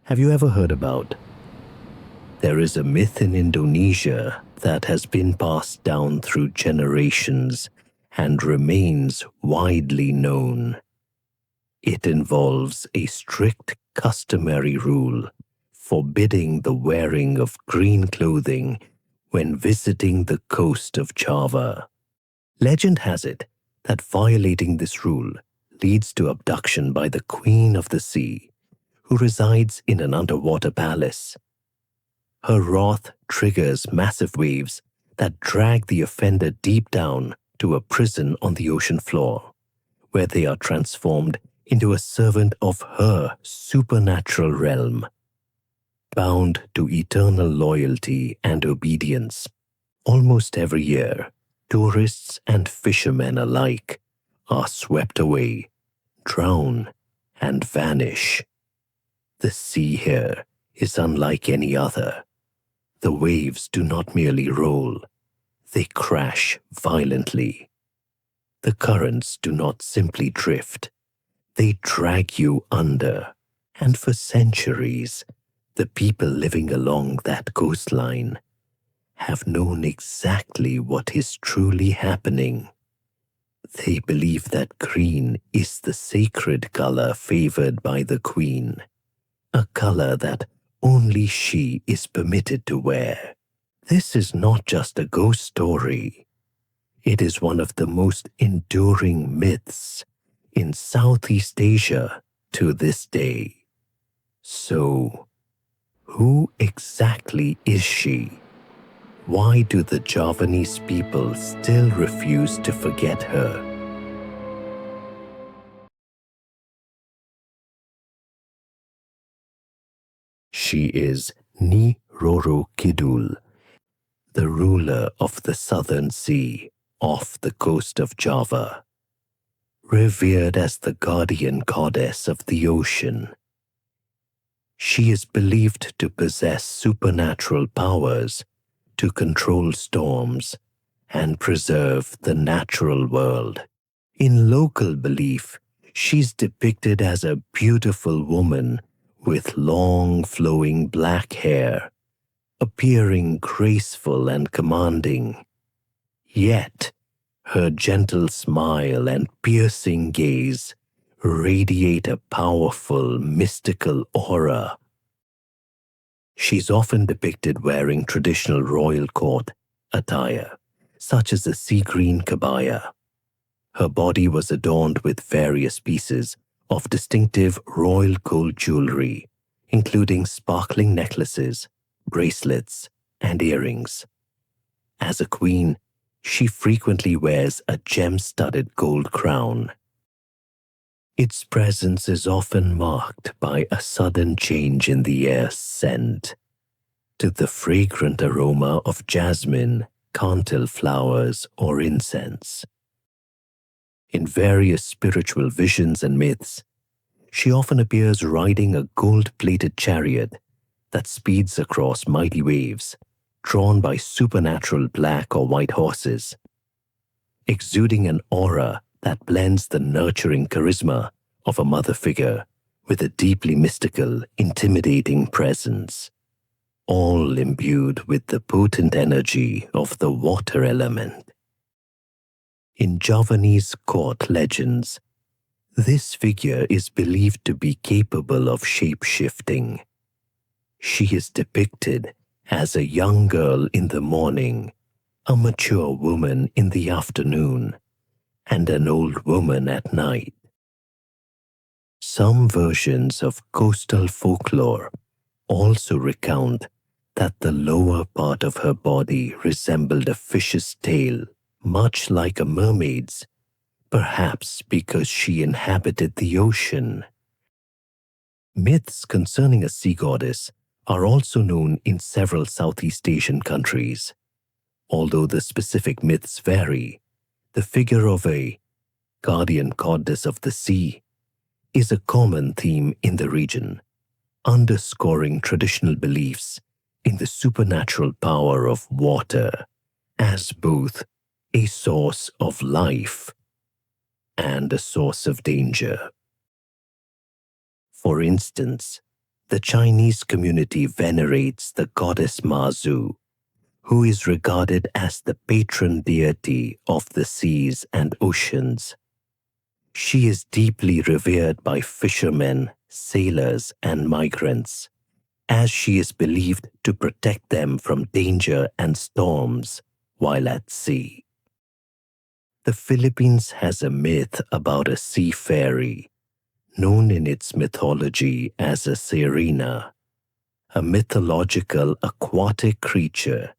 Have you ever heard about? There is a myth in Indonesia that has been passed down through generations and remains widely known. It involves a strict customary rule forbidding the wearing of green clothing when visiting the coast of Java. Legend has it that violating this rule leads to abduction by the Queen of the Sea, who resides in an underwater palace. Her wrath triggers massive waves that drag the offender deep down to a prison on the ocean floor, where they are transformed into a servant of her supernatural realm, bound to eternal loyalty and obedience. Almost every year, tourists and fishermen alike are swept away, drown, and vanish. The sea here is unlike any other. The waves do not merely roll, they crash violently. The currents do not simply drift, they drag you under. And for centuries, the people living along that coastline have known exactly what is truly happening. They believe that green is the sacred color favored by the queen, a color that only she is permitted to wear. This is not just a ghost story. It is one of the most enduring myths in Southeast Asia to this day. So, who exactly is she? Why do the Javanese people still refuse to forget her? She is Nyi Roro Kidul, the ruler of the Southern Sea off the coast of Java, revered as the guardian goddess of the ocean. She is believed to possess supernatural powers to control storms and preserve the natural world. In local belief, she's depicted as a beautiful woman with long flowing black hair, appearing graceful and commanding. Yet, her gentle smile and piercing gaze radiate a powerful, mystical aura. She's often depicted wearing traditional royal court attire, such as a sea green kebaya. Her body was adorned with various pieces of distinctive royal gold jewelry, including sparkling necklaces, bracelets, and earrings. As a queen, she frequently wears a gem-studded gold crown. Its presence is often marked by a sudden change in the air's scent to the fragrant aroma of jasmine, cantil flowers, or incense. In various spiritual visions and myths, she often appears riding a gold-plated chariot that speeds across mighty waves, drawn by supernatural black or white horses, exuding an aura that blends the nurturing charisma of a mother figure with a deeply mystical, intimidating presence, all imbued with the potent energy of the water element. In Javanese court legends, this figure is believed to be capable of shape-shifting. She is depicted as a young girl in the morning, a mature woman in the afternoon, and an old woman at night. Some versions of coastal folklore also recount that the lower part of her body resembled a fish's tail, much like a mermaid's, perhaps because she inhabited the ocean. Myths concerning a sea goddess are also known in several Southeast Asian countries. Although the specific myths vary, the figure of a guardian goddess of the sea is a common theme in the region, underscoring traditional beliefs in the supernatural power of water as both a source of life and a source of danger. For instance, the Chinese community venerates the goddess Mazu, who is regarded as the patron deity of the seas and oceans. She is deeply revered by fishermen, sailors, and migrants, as she is believed to protect them from danger and storms while at sea. The Philippines has a myth about a sea fairy, known in its mythology as a sirena, a mythological aquatic creature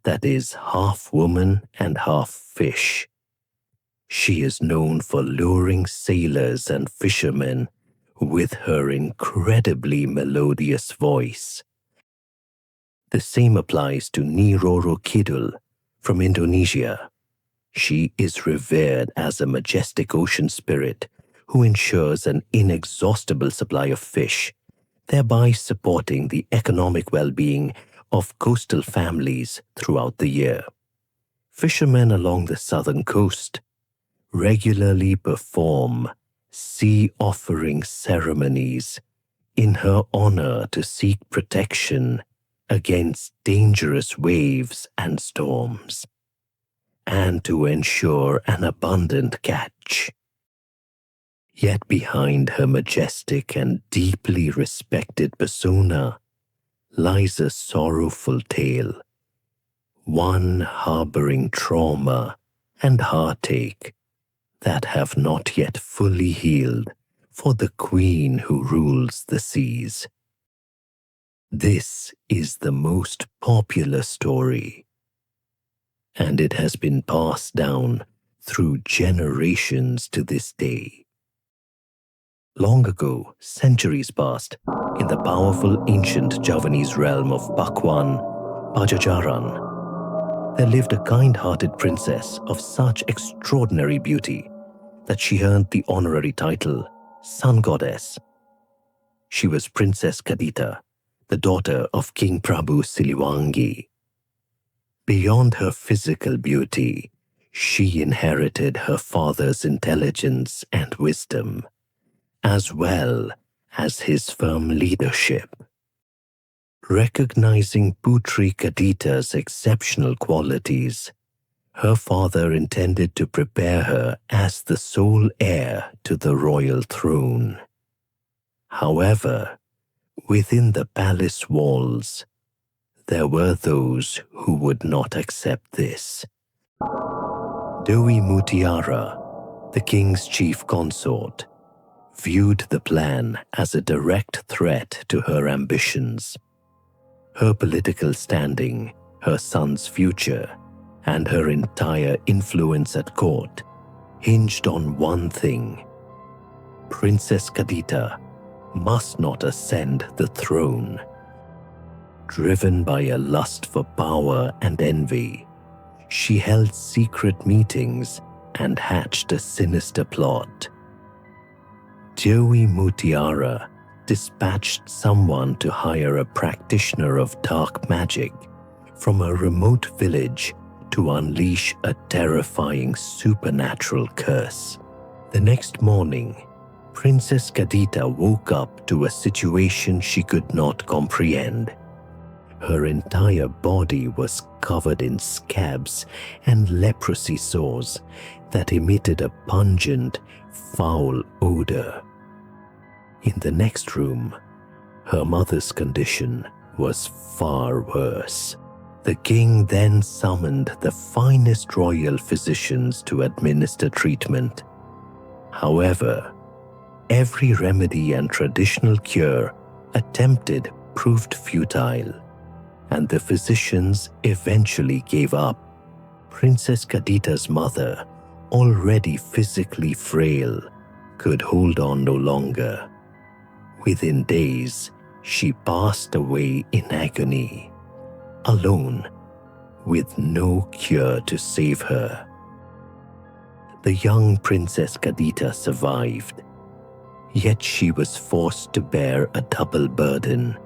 that is half woman and half fish. She is known for luring sailors and fishermen with her incredibly melodious voice. The same applies to Nyi Roro Kidul from Indonesia. She is revered as a majestic ocean spirit who ensures an inexhaustible supply of fish, thereby supporting the economic well-being of coastal families throughout the year. Fishermen along the southern coast regularly perform sea offering ceremonies in her honor to seek protection against dangerous waves and storms, and to ensure an abundant catch. Yet behind her majestic and deeply respected persona lies a sorrowful tale, one harboring trauma and heartache that have not yet fully healed for the queen who rules the seas. This is the most popular story, and it has been passed down through generations to this day. Long ago, centuries past, in the powerful ancient Javanese realm of Pakuan, Pajajaran, there lived a kind-hearted princess of such extraordinary beauty that she earned the honorary title Sun Goddess. She was Princess Kadita, the daughter of King Prabu Siliwangi. Beyond her physical beauty, she inherited her father's intelligence and wisdom, as well as his firm leadership. Recognizing Putri Kadita's exceptional qualities, her father intended to prepare her as the sole heir to the royal throne. However, within the palace walls, there were those who would not accept this. Dewi Mutiara, the king's chief consort, viewed the plan as a direct threat to her ambitions. Her political standing, her son's future, and her entire influence at court hinged on one thing: Princess Kadita must not ascend the throne. Driven by a lust for power and envy, she held secret meetings and hatched a sinister plot. Dewi Mutiara dispatched someone to hire a practitioner of dark magic from a remote village to unleash a terrifying supernatural curse. The next morning, Princess Kadita woke up to a situation she could not comprehend. Her entire body was covered in scabs and leprosy sores that emitted a pungent, foul odor. In the next room, her mother's condition was far worse. The king then summoned the finest royal physicians to administer treatment. However, every remedy and traditional cure attempted proved futile, and the physicians eventually gave up. Princess Kadita's mother, already physically frail, could hold on no longer. Within days, she passed away in agony, alone, with no cure to save her. The young Princess Kadita survived, yet she was forced to bear a double burden: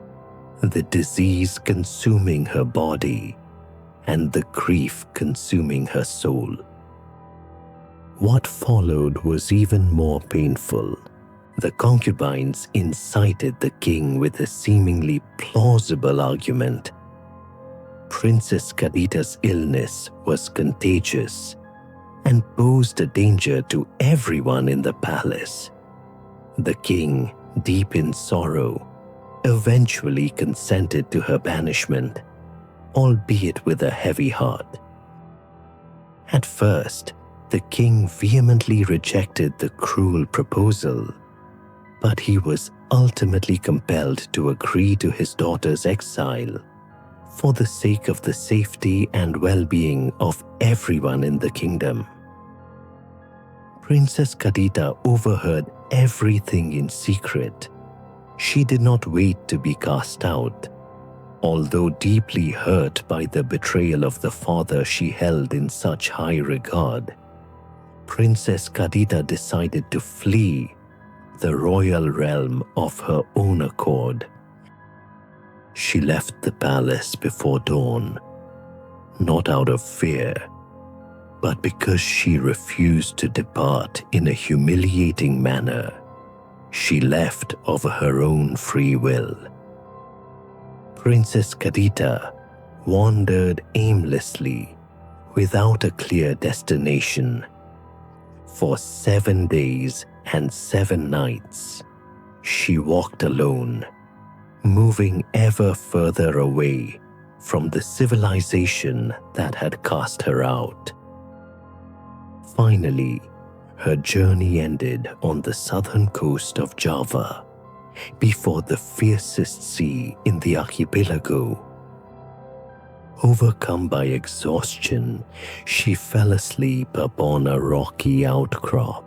the disease consuming her body and the grief consuming her soul. What followed was even more painful. The concubines incited the king with a seemingly plausible argument. Princess Kadita's illness was contagious and posed a danger to everyone in the palace. The king, deep in sorrow, eventually consented to her banishment, albeit with a heavy heart. At first, the king vehemently rejected the cruel proposal, but he was ultimately compelled to agree to his daughter's exile for the sake of the safety and well-being of everyone in the kingdom. Princess Kadita overheard everything in secret. She did not wait to be cast out, although deeply hurt by the betrayal of the father she held in such high regard. Princess Kadita decided to flee the royal realm of her own accord. She left the palace before dawn, not out of fear, but because she refused to depart in a humiliating manner. She left of her own free will. Princess Kadita wandered aimlessly, without a clear destination. For 7 days and 7 nights, she walked alone, moving ever further away from the civilization that had cast her out. Finally, her journey ended on the southern coast of Java, before the fiercest sea in the archipelago. Overcome by exhaustion, she fell asleep upon a rocky outcrop,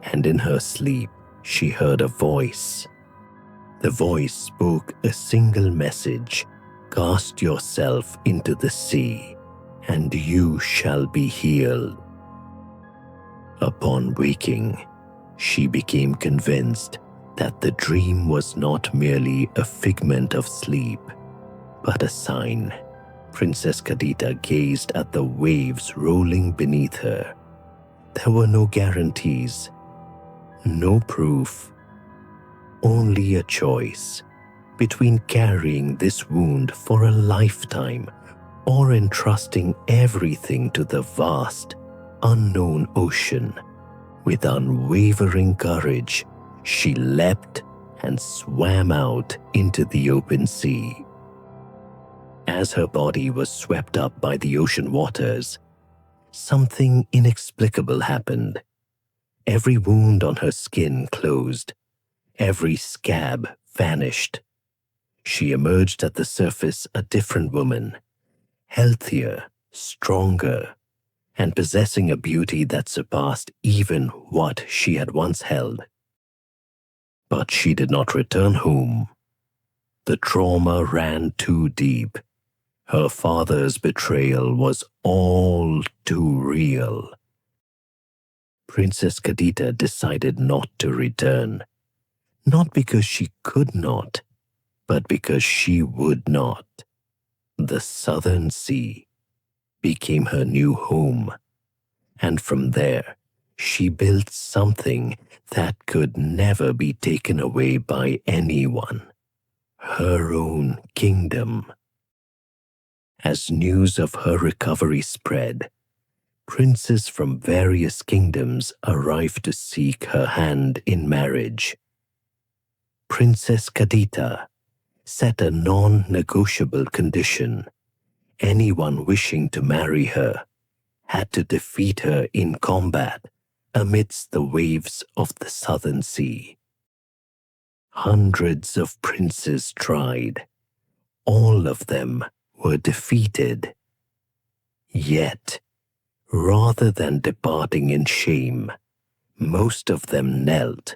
and in her sleep she heard a voice. The voice spoke a single message: "Cast yourself into the sea, and you shall be healed." Upon waking, she became convinced that the dream was not merely a figment of sleep, but a sign. Princess Kadita gazed at the waves rolling beneath her. There were no guarantees, no proof, only a choice between carrying this wound for a lifetime or entrusting everything to the vast, unknown ocean. With unwavering courage, she leapt and swam out into the open sea. As her body was swept up by the ocean waters, something inexplicable happened. Every wound on her skin closed. Every scab vanished. She emerged at the surface a different woman, healthier, stronger, and possessing a beauty that surpassed even what she had once held. But she did not return home. The trauma ran too deep. Her father's betrayal was all too real. Princess Kadita decided not to return, not because she could not, but because she would not. The Southern Sea became her new home, and from there she built something that could never be taken away by anyone: her own kingdom. As news of her recovery spread, princes from various kingdoms arrived to seek her hand in marriage. Princess Kadita set a non-negotiable condition: anyone wishing to marry her had to defeat her in combat amidst the waves of the Southern Sea. Hundreds of princes tried. All of them were defeated. Yet, rather than departing in shame, most of them knelt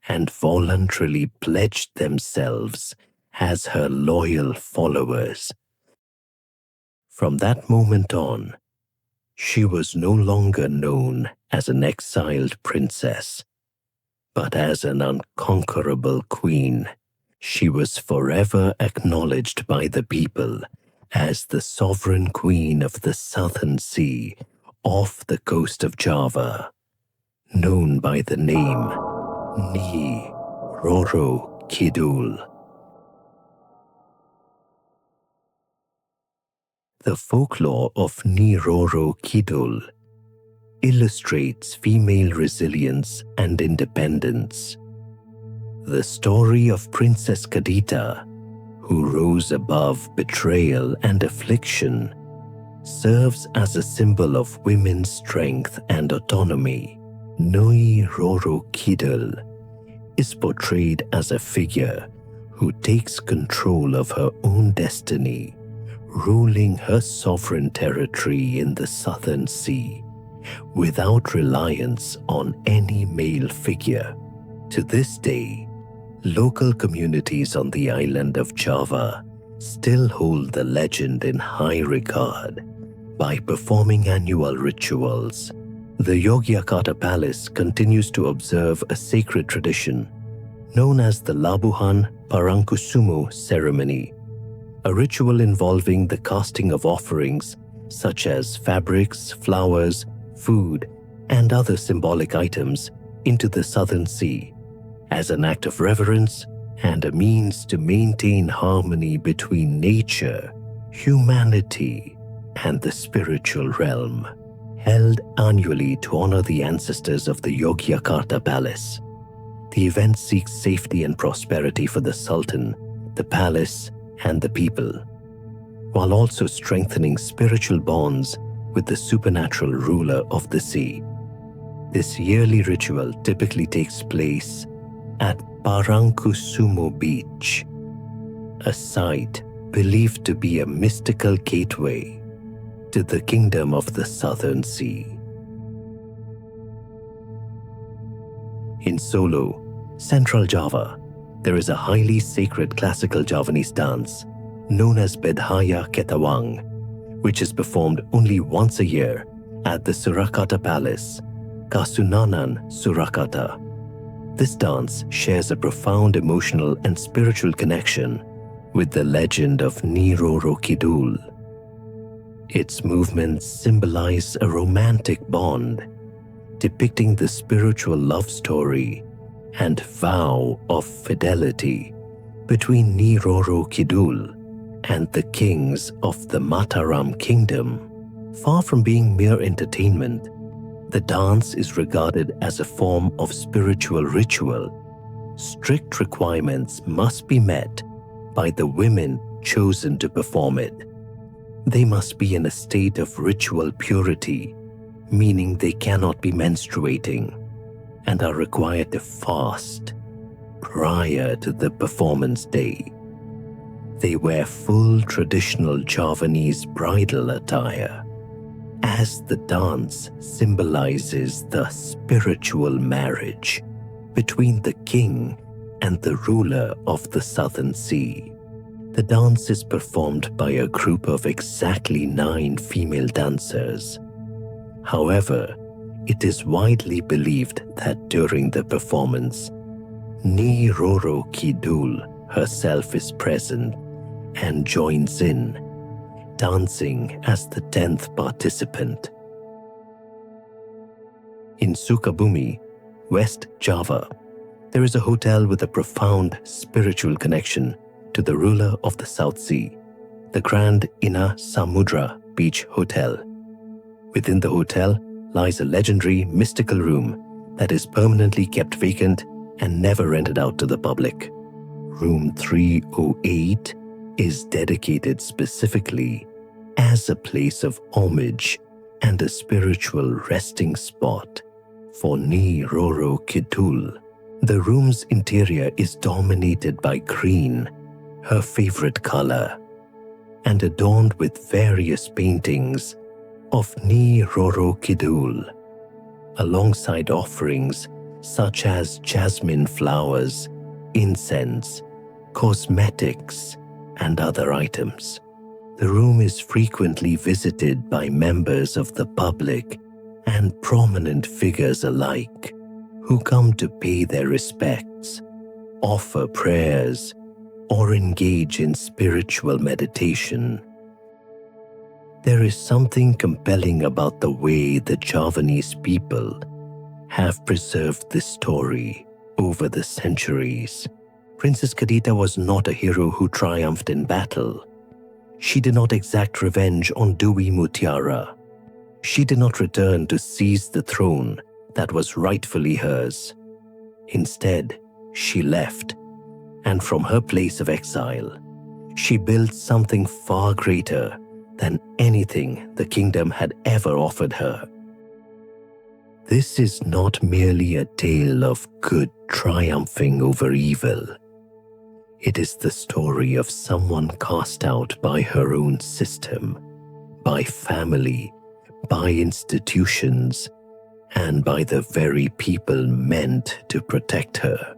and voluntarily pledged themselves as her loyal followers. From that moment on, she was no longer known as an exiled princess, but as an unconquerable queen. She was forever acknowledged by the people as the sovereign queen of the Southern Sea off the coast of Java, known by the name Nyi Roro Kidul. The folklore of Nyi Roro Kidul illustrates female resilience and independence. The story of Princess Kadita, who rose above betrayal and affliction, serves as a symbol of women's strength and autonomy. Nyi Roro Kidul is portrayed as a figure who takes control of her own destiny, ruling her sovereign territory in the southern sea without reliance on any male figure. To this day, local communities on the island of Java still hold the legend in high regard by performing annual rituals. The Yogyakarta Palace continues to observe a sacred tradition known as the Labuhan Parangkusumo ceremony, a ritual involving the casting of offerings such as fabrics, flowers, food, and other symbolic items into the southern sea as an act of reverence and a means to maintain harmony between nature, humanity, and the spiritual realm. Held annually to honor the ancestors of the Yogyakarta Palace, the event seeks safety and prosperity for the Sultan, the palace, and the people, while also strengthening spiritual bonds with the supernatural ruler of the sea. This yearly ritual typically takes place at Parangkusumo Beach, a site believed to be a mystical gateway to the kingdom of the Southern Sea. In Solo, Central Java, there is a highly sacred classical Javanese dance known as Bedhaya Ketawang, which is performed only once a year at the Surakarta Palace, Kasunanan Surakarta. This dance shares a profound emotional and spiritual connection with the legend of Nyi Roro Kidul. Its movements symbolize a romantic bond, depicting the spiritual love story and vow of fidelity between Nyi Roro Kidul and the kings of the Mataram kingdom. Far from being mere entertainment, the dance is regarded as a form of spiritual ritual. Strict requirements must be met by the women chosen to perform it. They must be in a state of ritual purity, meaning they cannot be menstruating, and are required to fast prior to the performance day. They wear full traditional Javanese bridal attire, as the dance symbolizes the spiritual marriage between the king and the ruler of the Southern Sea. The dance is performed by a group of exactly 9 female dancers. However, it is widely believed that during the performance, Nyi Roro Kidul herself is present and joins in, dancing as the 10th participant. In Sukabumi, West Java, there is a hotel with a profound spiritual connection to the ruler of the South Sea, the Grand Ina Samudra Beach Hotel. Within the hotel lies a legendary mystical room that is permanently kept vacant and never rented out to the public. Room 308 is dedicated specifically as a place of homage and a spiritual resting spot for Nyi Roro Kidul. The room's interior is dominated by green, her favorite color, and adorned with various paintings of Nyi Roro Kidul, alongside offerings such as jasmine flowers, incense, cosmetics, and other items. The room is frequently visited by members of the public and prominent figures alike who come to pay their respects, offer prayers, or engage in spiritual meditation. There is something compelling about the way the Javanese people have preserved this story. Over the centuries, Princess Kadita was not a hero who triumphed in battle. She did not exact revenge on Dewi Mutiara. She did not return to seize the throne that was rightfully hers. Instead, she left, and from her place of exile, she built something far greater than anything the kingdom had ever offered her. This is not merely a tale of good triumphing over evil. It is the story of someone cast out by her own system, by family, by institutions, and by the very people meant to protect her,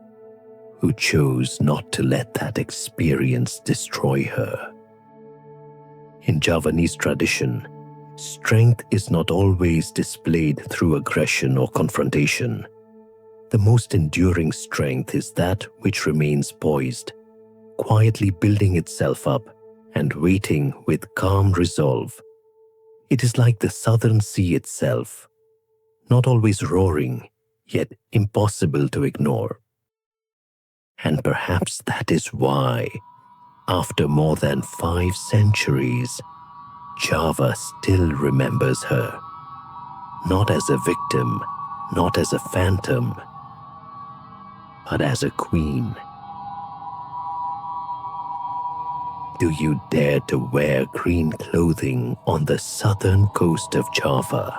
who chose not to let that experience destroy her. In Javanese tradition, strength is not always displayed through aggression or confrontation. The most enduring strength is that which remains poised, quietly building itself up and waiting with calm resolve. It is like the southern sea itself, not always roaring, yet impossible to ignore. And perhaps that is why, after more than 5 centuries, Java still remembers her, not as a victim, not as a phantom, but as a queen. Do you dare to wear green clothing on the southern coast of Java?